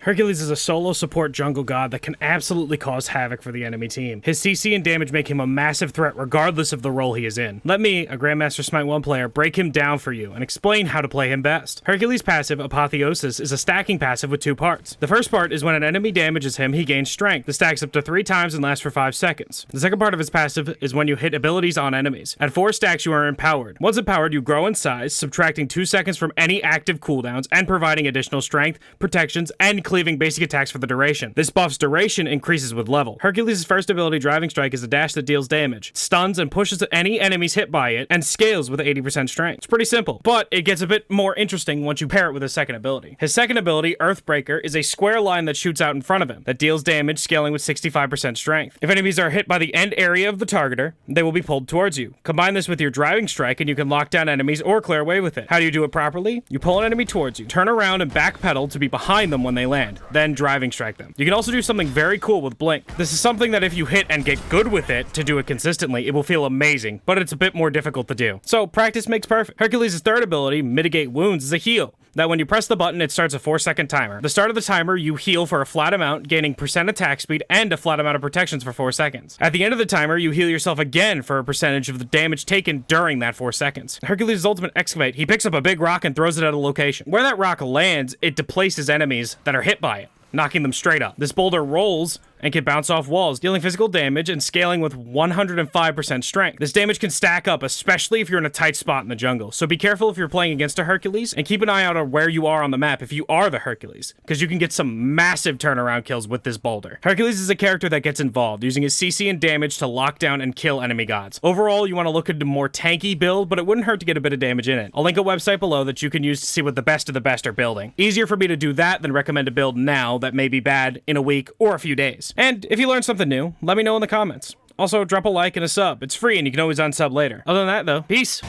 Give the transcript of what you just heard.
Hercules is a solo support jungle god that can absolutely cause havoc for the enemy team. His CC and damage make him a massive threat regardless of the role he is in. Let me, a Grandmaster Smite 1 player, break him down for you and explain how to play him best. Hercules' passive, Apotheosis, is a stacking passive with 2 parts. The first part is when an enemy damages him, he gains strength. This stacks up to 3 times and lasts for 5 seconds. The second part of his passive is when you hit abilities on enemies. At 4 stacks, you are empowered. Once empowered, you grow in size, subtracting 2 seconds from any active cooldowns and providing additional strength, protections, and cleaving basic attacks for the duration. This buff's duration increases with level. Hercules' first ability, Driving Strike, is a dash that deals damage, stuns and pushes any enemies hit by it, and scales with 80% strength. It's pretty simple, but it gets a bit more interesting once you pair it with his second ability. His second ability, Earthbreaker, is a square line that shoots out in front of him, that deals damage, scaling with 65% strength. If enemies are hit by the end area of the targeter, they will be pulled towards you. Combine this with your Driving Strike and you can lock down enemies or clear away with it. How do you do it properly? You pull an enemy towards you, turn around and backpedal to be behind them when they land, then Driving Strike them. You can also do something very cool with Blink. This is something that if you hit and get good with it to do it consistently, it will feel amazing, but it's a bit more difficult to do. So practice makes perfect. Hercules' third ability, Mitigate Wounds, is a heal. That when you press the button, it starts a 4-second timer. At the start of the timer, you heal for a flat amount, gaining percent attack speed and a flat amount of protections for 4 seconds. At the end of the timer, you heal yourself again for a percentage of the damage taken during that 4 seconds. Hercules' ultimate Excavate, he picks up a big rock and throws it at a location. Where that rock lands, it displaces enemies that are hit by it, knocking them straight up. This boulder rolls and can bounce off walls, dealing physical damage and scaling with 105% strength. This damage can stack up, especially if you're in a tight spot in the jungle. So be careful if you're playing against a Hercules, and keep an eye out on where you are on the map if you are the Hercules, because you can get some massive turnaround kills with this boulder. Hercules is a character that gets involved, using his CC and damage to lock down and kill enemy gods. Overall, you want to look into a more tanky build, but it wouldn't hurt to get a bit of damage in it. I'll link a website below that you can use to see what the best of the best are building. Easier for me to do that than recommend a build now that may be bad in a week or a few days. And if you learned something new, let me know in the comments. Also, drop a like and a sub. It's free and you can always unsub later. Other than that, though, peace!